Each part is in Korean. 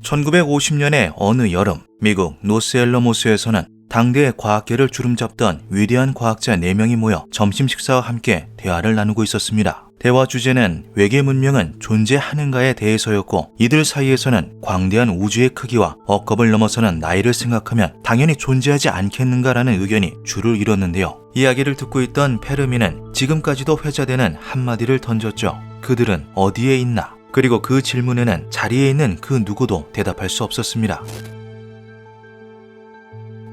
1950년의 어느 여름, 미국 노스앨러모스에서는 당대의 과학계를 주름잡던 위대한 과학자 4명이 모여 점심 식사와 함께 대화를 나누고 있었습니다. 대화 주제는 외계 문명은 존재하는가에 대해서였고, 이들 사이에서는 광대한 우주의 크기와 억겁을 넘어서는 나이를 생각하면 당연히 존재하지 않겠는가라는 의견이 줄을 이뤘는데요. 이야기를 듣고 있던 페르미는 지금까지도 회자되는 한마디를 던졌죠. 그들은 어디에 있나? 그리고 그 질문에는 자리에 있는 그 누구도 대답할 수 없었습니다.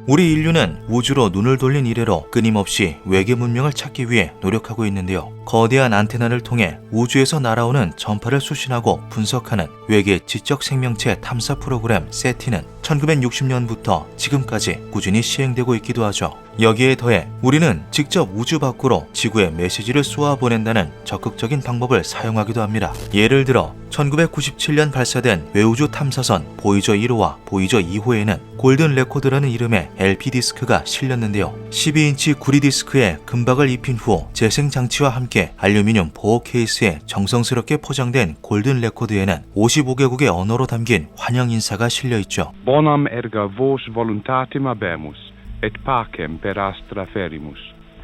우리 인류는 우주로 눈을 돌린 이래로 끊임없이 외계 문명을 찾기 위해 노력하고 있는데요. 거대한 안테나를 통해 우주에서 날아오는 전파를 수신하고 분석하는 외계 지적 생명체 탐사 프로그램 세티는 1960년부터 지금까지 꾸준히 시행되고 있기도 하죠. 여기에 더해 우리는 직접 우주 밖으로 지구에 메시지를 쏘아 보낸다는 적극적인 방법을 사용하기도 합니다. 예를 들어 1997년 발사된 외우주 탐사선 보이저 1호와 보이저 2호에는 골든 레코드라는 이름의 LP 디스크가 실렸는데요. 12인치 구리 디스크에 금박을 입힌 후 재생 장치와 함께 알루미늄 보호 케이스에 정성스럽게 포장된 골든 레코드에는 55개국의 언어로 담긴 환영 인사가 실려 있죠. Bonam erga vos voluntatem habemus, et pacem per astra ferimus.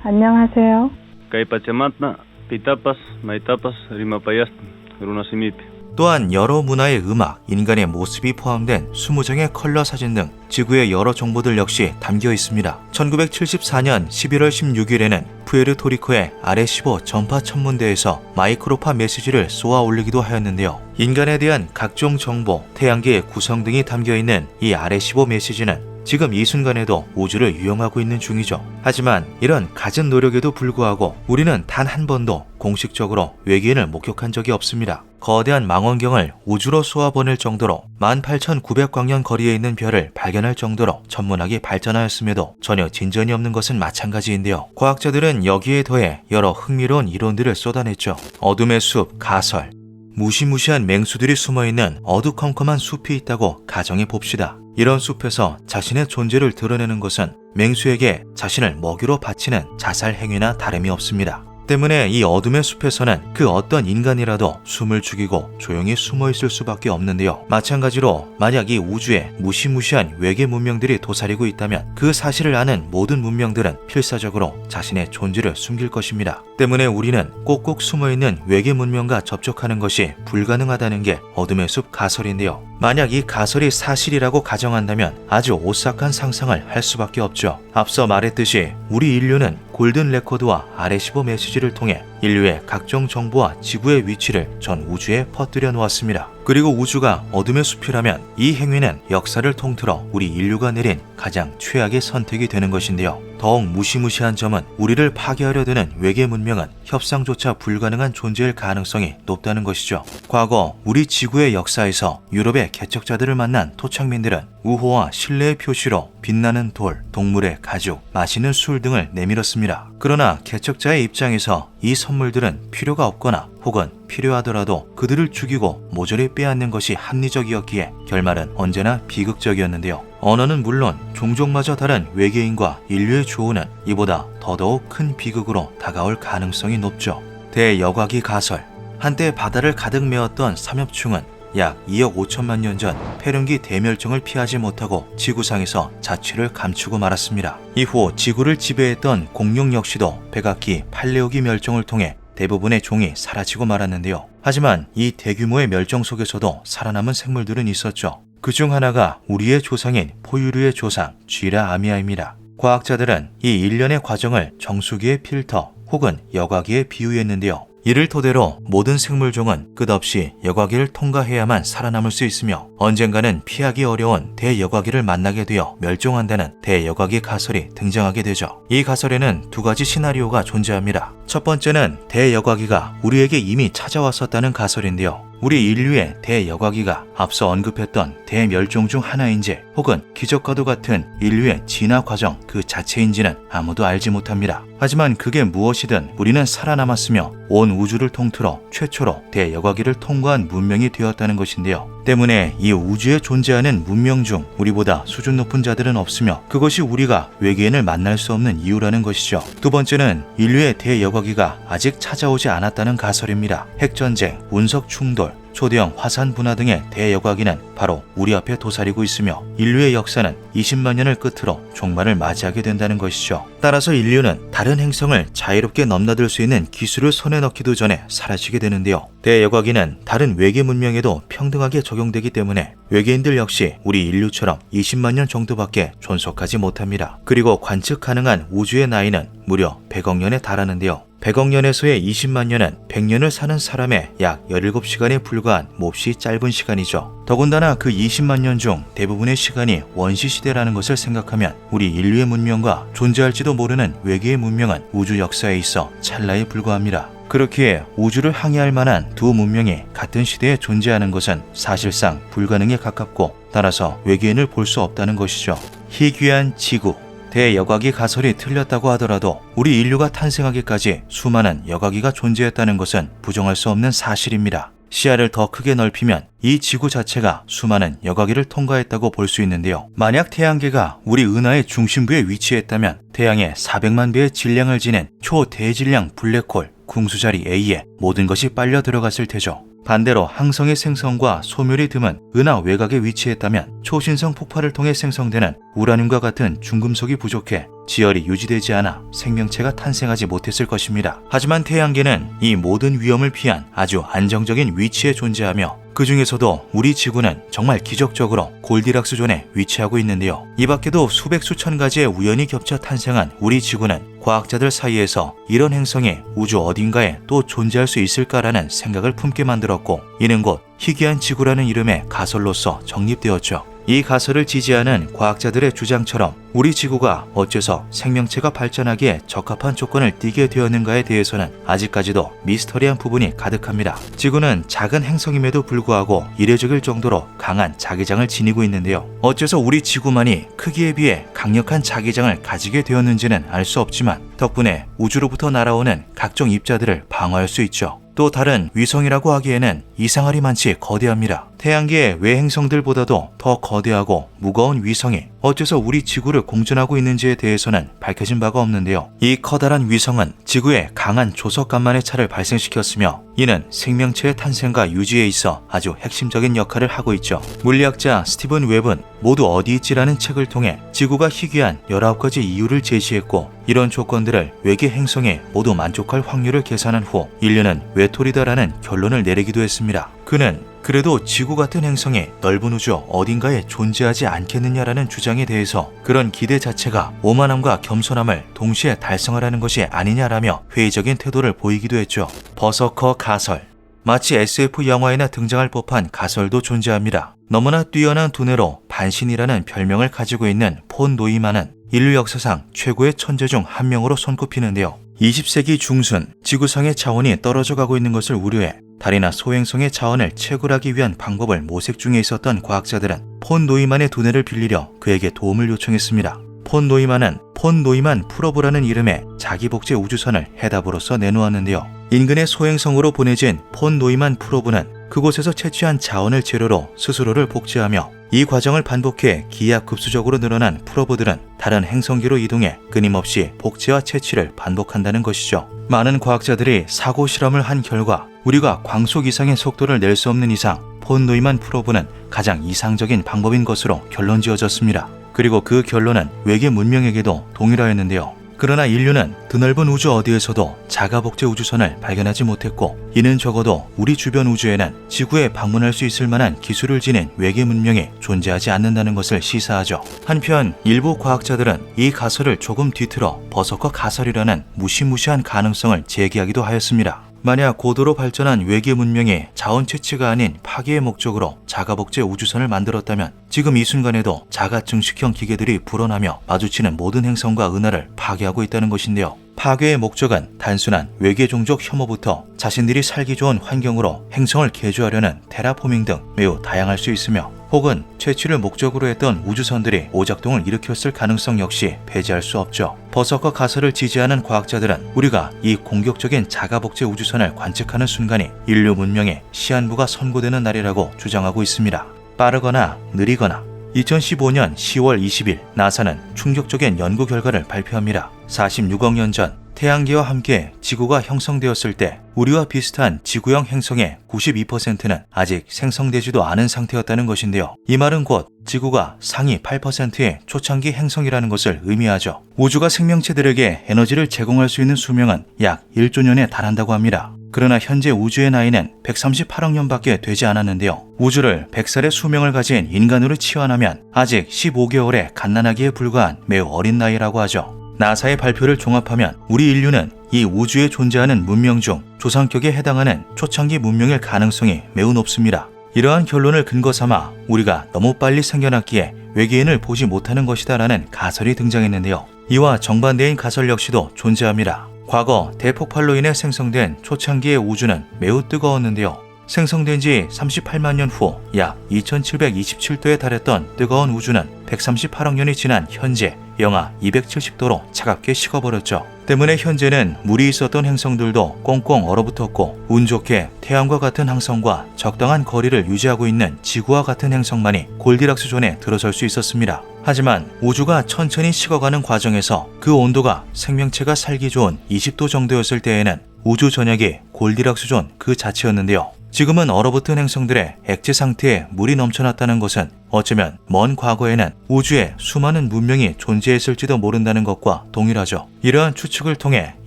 안녕하세요. Kai pachamatna, pitapas, maitapas, rimapayast, runasimip. 또한 여러 문화의 음악, 인간의 모습이 포함된 20장의 컬러 사진 등 지구의 여러 정보들 역시 담겨 있습니다. 1974년 11월 16일에는 푸에르토리코의 아레시보 전파 천문대에서 마이크로파 메시지를 쏘아 올리기도 하였는데요. 인간에 대한 각종 정보, 태양계의 구성 등이 담겨 있는 이 아레시보 메시지는 지금 이 순간에도 우주를 유영하고 있는 중이죠. 하지만 이런 갖은 노력에도 불구하고 우리는 단 한 번도 공식적으로 외계인을 목격한 적이 없습니다. 거대한 망원경을 우주로 쏘아보낼 정도로 18,900광년 거리에 있는 별을 발견할 정도로 천문학이 발전하였음에도 전혀 진전이 없는 것은 마찬가지인데요. 과학자들은 여기에 더해 여러 흥미로운 이론들을 쏟아냈죠. 어둠의 숲, 가설, 무시무시한 맹수들이 숨어있는 어두컴컴한 숲이 있다고 가정해 봅시다. 이런 숲에서 자신의 존재를 드러내는 것은 맹수에게 자신을 먹이로 바치는 자살 행위나 다름이 없습니다. 때문에 이 어둠의 숲에서는 그 어떤 인간이라도 숨을 죽이고 조용히 숨어 있을 수밖에 없는데요. 마찬가지로 만약 이 우주에 무시무시한 외계 문명들이 도사리고 있다면 그 사실을 아는 모든 문명들은 필사적으로 자신의 존재를 숨길 것입니다. 때문에 우리는 꼭꼭 숨어있는 외계 문명과 접촉하는 것이 불가능하다는 게 어둠의 숲 가설인데요. 만약 이 가설이 사실이라고 가정한다면 아주 오싹한 상상을 할 수밖에 없죠. 앞서 말했듯이 우리 인류는 골든 레코드와 아레시보 메시지를 통해 인류의 각종 정보와 지구의 위치를 전 우주에 퍼뜨려 놓았습니다. 그리고 우주가 어둠의 숲이라면 이 행위는 역사를 통틀어 우리 인류가 내린 가장 최악의 선택이 되는 것인데요. 더욱 무시무시한 점은 우리를 파괴하려 드는 외계 문명은 협상조차 불가능한 존재일 가능성이 높다는 것이죠. 과거 우리 지구의 역사에서 유럽의 개척자들을 만난 토착민들은 우호와 신뢰의 표시로 빛나는 돌, 동물의 가죽, 마시는 술 등을 내밀었습니다. 그러나 개척자의 입장에서 이 선물들은 필요가 없거나 혹은 필요하더라도 그들을 죽이고 모조리 빼앗는 것이 합리적이었기에 결말은 언제나 비극적이었는데요. 언어는 물론 종족마저 다른 외계인과 인류의 조우는 이보다 더더욱 큰 비극으로 다가올 가능성이 높죠. 대여과기 가설. 한때 바다를 가득 메웠던 삼엽충은 약 2억 5천만 년 전 폐륜기 대멸종을 피하지 못하고 지구상에서 자취를 감추고 말았습니다. 이후 지구를 지배했던 공룡 역시도 백악기 팔레오기 멸종을 통해 대부분의 종이 사라지고 말았는데요. 하지만 이 대규모의 멸종 속에서도 살아남은 생물들은 있었죠. 그중 하나가 우리의 조상인 포유류의 조상 쥐라 아미아입니다. 과학자들은 이 일련의 과정을 정수기의 필터 혹은 여과기에 비유했는데요. 이를 토대로 모든 생물종은 끝없이 여과기를 통과해야만 살아남을 수 있으며 언젠가는 피하기 어려운 대여과기를 만나게 되어 멸종한다는 대여과기 가설이 등장하게 되죠. 이 가설에는 두 가지 시나리오가 존재합니다. 첫 번째는 대여과기가 우리에게 이미 찾아왔었다는 가설인데요. 우리 인류의 대여과기가 앞서 언급했던 대멸종 중 하나인지 혹은 기적과도 같은 인류의 진화 과정 그 자체인지는 아무도 알지 못합니다. 하지만 그게 무엇이든 우리는 살아남았으며 온 우주를 통틀어 최초로 대여과기를 통과한 문명이 되었다는 것인데요. 때문에 이 우주에 존재하는 문명 중 우리보다 수준 높은 자들은 없으며 그것이 우리가 외계인을 만날 수 없는 이유라는 것이죠. 두 번째는 인류의 대여과기가 아직 찾아오지 않았다는 가설입니다. 핵전쟁, 운석 충돌, 초대형 화산 분화 등의 대여과기는 바로 우리 앞에 도사리고 있으며 인류의 역사는 20만 년을 끝으로 종말을 맞이하게 된다는 것이죠. 따라서 인류는 다른 행성을 자유롭게 넘나들 수 있는 기술을 손에 넣기도 전에 사라지게 되는데요. 대여과기는 다른 외계 문명에도 평등하게 적용되기 때문에 외계인들 역시 우리 인류처럼 20만 년 정도밖에 존속하지 못합니다. 그리고 관측 가능한 우주의 나이는 무려 100억 년에 달하는데요. 100억 년에서의 20만 년은 100년을 사는 사람의 약 17시간에 불과한 몹시 짧은 시간이죠. 더군다나 그 20만 년 중 대부분의 시간이 원시시대라는 것을 생각하면 우리 인류의 문명과 존재할지도 모르는 외계의 문명은 우주 역사에 있어 찰나에 불과합니다. 그렇기에 우주를 항해할 만한 두 문명이 같은 시대에 존재하는 것은 사실상 불가능에 가깝고 따라서 외계인을 볼 수 없다는 것이죠. 희귀한 지구. 대여과기 가설이 틀렸다고 하더라도 우리 인류가 탄생하기까지 수많은 여과기가 존재했다는 것은 부정할 수 없는 사실입니다. 시야를 더 크게 넓히면 이 지구 자체가 수많은 여과기를 통과했다고 볼 수 있는데요. 만약 태양계가 우리 은하의 중심부에 위치했다면 태양의 400만 배의 질량을 지닌 초대질량 블랙홀 궁수자리 A에 모든 것이 빨려 들어갔을 테죠. 반대로 항성의 생성과 소멸이 드문 은하 외곽에 위치했다면 초신성 폭발을 통해 생성되는 우라늄과 같은 중금속이 부족해 지열이 유지되지 않아 생명체가 탄생하지 못했을 것입니다. 하지만 태양계는 이 모든 위험을 피한 아주 안정적인 위치에 존재하며 그 중에서도 우리 지구는 정말 기적적으로 골디락스 존에 위치하고 있는데요. 이 밖에도 수백 수천 가지의 우연이 겹쳐 탄생한 우리 지구는 과학자들 사이에서 이런 행성이 우주 어딘가에 또 존재할 수 있을까라는 생각을 품게 만들었고 이는 곧 희귀한 지구라는 이름의 가설로서 정립되었죠. 이 가설을 지지하는 과학자들의 주장처럼 우리 지구가 어째서 생명체가 발전하기에 적합한 조건을 띠게 되었는가에 대해서는 아직까지도 미스터리한 부분이 가득합니다. 지구는 작은 행성임에도 불구하고 이례적일 정도로 강한 자기장을 지니고 있는데요. 어째서 우리 지구만이 크기에 비해 강력한 자기장을 가지게 되었는지는 알 수 없지만 덕분에 우주로부터 날아오는 각종 입자들을 방어할 수 있죠. 또 다른 위성이라고 하기에는 이상하리 많지 거대합니다. 태양계의 외행성들보다도 더 거대하고 무거운 위성이 어째서 우리 지구를 공전하고 있는지에 대해서는 밝혀진 바가 없는데요. 이 커다란 위성은 지구에 강한 조석간만의 차를 발생시켰으며 이는 생명체의 탄생과 유지에 있어 아주 핵심적인 역할을 하고 있죠. 물리학자 스티븐 웹은 모두 어디 있지라는 책을 통해 지구가 희귀한 19가지 이유를 제시했고 이런 조건들을 외계 행성에 모두 만족할 확률을 계산한 후 인류는 외톨이다라는 결론을 내리기도 했습니다. 그는 그래도 지구 같은 행성이 넓은 우주 어딘가에 존재하지 않겠느냐라는 주장에 대해서 그런 기대 자체가 오만함과 겸손함을 동시에 달성하라는 것이 아니냐라며 회의적인 태도를 보이기도 했죠. 버서커 가설. 마치 SF 영화에나 등장할 법한 가설도 존재합니다. 너무나 뛰어난 두뇌로 반신이라는 별명을 가지고 있는 폰 노이만은 인류 역사상 최고의 천재 중 한 명으로 손꼽히는데요. 20세기 중순 지구상의 차원이 떨어져 가고 있는 것을 우려해 달이나 소행성의 차원을 채굴하기 위한 방법을 모색 중에 있었던 과학자들은 폰 노이만의 두뇌를 빌리려 그에게 도움을 요청했습니다. 폰 노이만은 폰 노이만 프로브라는 이름의 자기복제 우주선을 해답으로서 내놓았는데요. 인근의 소행성으로 보내진 폰 노이만 프로브는 그곳에서 채취한 자원을 재료로 스스로를 복제하며 이 과정을 반복해 기하급수적으로 늘어난 프로브들은 다른 행성기로 이동해 끊임없이 복제와 채취를 반복한다는 것이죠. 많은 과학자들이 사고 실험을 한 결과 우리가 광속 이상의 속도를 낼 수 없는 이상 폰 노이만 프로브는 가장 이상적인 방법인 것으로 결론지어졌습니다. 그리고 그 결론은 외계 문명에게도 동일하였는데요. 그러나 인류는 드넓은 우주 어디에서도 자가복제 우주선을 발견하지 못했고 이는 적어도 우리 주변 우주에는 지구에 방문할 수 있을 만한 기술을 지닌 외계 문명이 존재하지 않는다는 것을 시사하죠. 한편 일부 과학자들은 이 가설을 조금 뒤틀어 버서커 가설이라는 무시무시한 가능성을 제기하기도 하였습니다. 만약 고도로 발전한 외계 문명이 자원 채취가 아닌 파괴의 목적으로 자가복제 우주선을 만들었다면 지금 이 순간에도 자가 증식형 기계들이 불어나며 마주치는 모든 행성과 은하를 파괴하고 있다는 것인데요. 파괴의 목적은 단순한 외계 종족 혐오부터 자신들이 살기 좋은 환경으로 행성을 개조하려는 테라포밍 등 매우 다양할 수 있으며 혹은 채취를 목적으로 했던 우주선들이 오작동을 일으켰을 가능성 역시 배제할 수 없죠. 버서커 가설을 지지하는 과학자들은 우리가 이 공격적인 자가복제 우주선을 관측하는 순간이 인류 문명의 시한부가 선고되는 날이라고 주장하고 있습니다. 빠르거나 느리거나 2015년 10월 20일 나사는 충격적인 연구 결과를 발표합니다. 46억 년 전 태양계와 함께 지구가 형성되었을 때 우리와 비슷한 지구형 행성의 92%는 아직 생성되지도 않은 상태였다는 것인데요. 이 말은 곧 지구가 상위 8%의 초창기 행성이라는 것을 의미하죠. 우주가 생명체들에게 에너지를 제공할 수 있는 수명은 약 1조 년에 달한다고 합니다. 그러나 현재 우주의 나이는 138억 년밖에 되지 않았는데요. 우주를 100살의 수명을 가진 인간으로 치환하면 아직 15개월의 갓난아기에 불과한 매우 어린 나이라고 하죠. 나사의 발표를 종합하면 우리 인류는 이 우주에 존재하는 문명 중 조상격에 해당하는 초창기 문명일 가능성이 매우 높습니다. 이러한 결론을 근거 삼아 우리가 너무 빨리 생겨났기에 외계인을 보지 못하는 것이다 라는 가설이 등장했는데요. 이와 정반대인 가설 역시도 존재합니다. 과거 대폭발로 인해 생성된 초창기의 우주는 매우 뜨거웠는데요. 생성된 지 38만 년 후 약 2727도에 달했던 뜨거운 우주는 138억 년이 지난 현재 영하 270도로 차갑게 식어버렸죠. 때문에 현재는 물이 있었던 행성들도 꽁꽁 얼어붙었고 운 좋게 태양과 같은 항성과 적당한 거리를 유지하고 있는 지구와 같은 행성만이 골디락스 존에 들어설 수 있었습니다. 하지만 우주가 천천히 식어가는 과정에서 그 온도가 생명체가 살기 좋은 20도 정도였을 때에는 우주 전역이 골디락스 존 그 자체였는데요. 지금은 얼어붙은 행성들의 액체 상태에 물이 넘쳐났다는 것은 어쩌면 먼 과거에는 우주에 수많은 문명이 존재했을지도 모른다는 것과 동일하죠. 이러한 추측을 통해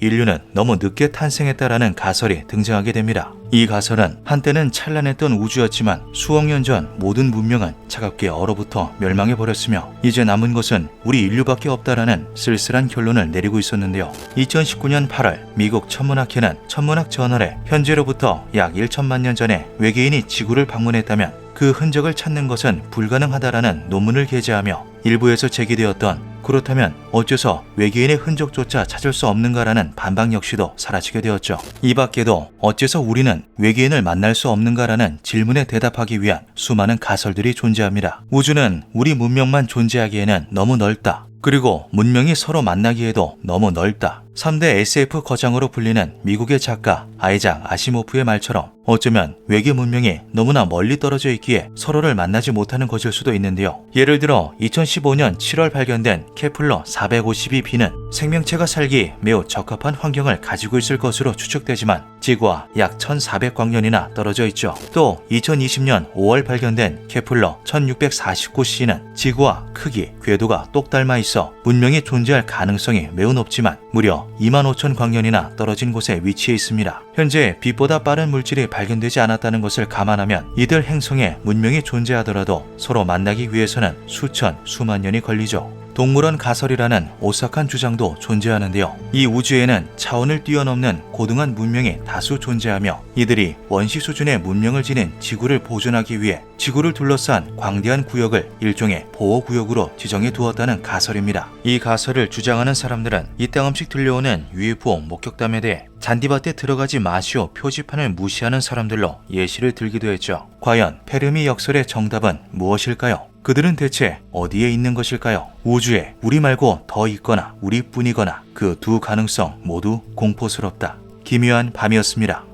인류는 너무 늦게 탄생했다라는 가설이 등장하게 됩니다. 이 가설은 한때는 찬란했던 우주였지만 수억 년 전 모든 문명은 차갑게 얼어붙어 멸망해버렸으며 이제 남은 것은 우리 인류밖에 없다라는 쓸쓸한 결론을 내리고 있었는데요. 2019년 8월 미국 천문학회는 천문학 저널에 현재로부터 약 1천만 년 전에 외계인이 지구를 방문했다면 그 흔적을 찾는 것은 불가능하다라는 논문을 게재하며 일부에서 제기되었던 그렇다면 어째서 외계인의 흔적조차 찾을 수 없는가라는 반박 역시도 사라지게 되었죠. 이 밖에도 어째서 우리는 외계인을 만날 수 없는가라는 질문에 대답하기 위한 수많은 가설들이 존재합니다. 우주는 우리 문명만 존재하기에는 너무 넓다. 그리고 문명이 서로 만나기에도 너무 넓다. 3대 SF 거장으로 불리는 미국의 작가 아이작 아시모프의 말처럼 어쩌면 외계 문명이 너무나 멀리 떨어져 있기에 서로를 만나지 못하는 것일 수도 있는데요. 예를 들어 2015년 7월 발견된 케플러 452b는 생명체가 살기 매우 적합한 환경을 가지고 있을 것으로 추측되지만 지구와 약 1400광년이나 떨어져 있죠. 또 2020년 5월 발견된 케플러 1649c는 지구와 크기, 궤도가 똑 닮아 있어 문명이 존재할 가능성이 매우 높지만 무려 25,000광년이나 떨어진 곳에 위치해 있습니다. 현재 빛보다 빠른 물질이 발견되지 않았다는 것을 감안하면 이들 행성에 문명이 존재하더라도 서로 만나기 위해서는 수천, 수만 년이 걸리죠. 동물원 가설이라는 오싹한 주장도 존재하는데요. 이 우주에는 차원을 뛰어넘는 고등한 문명이 다수 존재하며 이들이 원시 수준의 문명을 지닌 지구를 보존하기 위해 지구를 둘러싼 광대한 구역을 일종의 보호구역으로 지정해 두었다는 가설입니다. 이 가설을 주장하는 사람들은 이 땅음식 들려오는 UFO 목격담에 대해 잔디밭에 들어가지 마시오 표지판을 무시하는 사람들로 예시를 들기도 했죠. 과연 페르미 역설의 정답은 무엇일까요? 그들은 대체 어디에 있는 것일까요? 우주에 우리 말고 더 있거나 우리뿐이거나 그 두 가능성 모두 공포스럽다. 기묘한 밤이었습니다.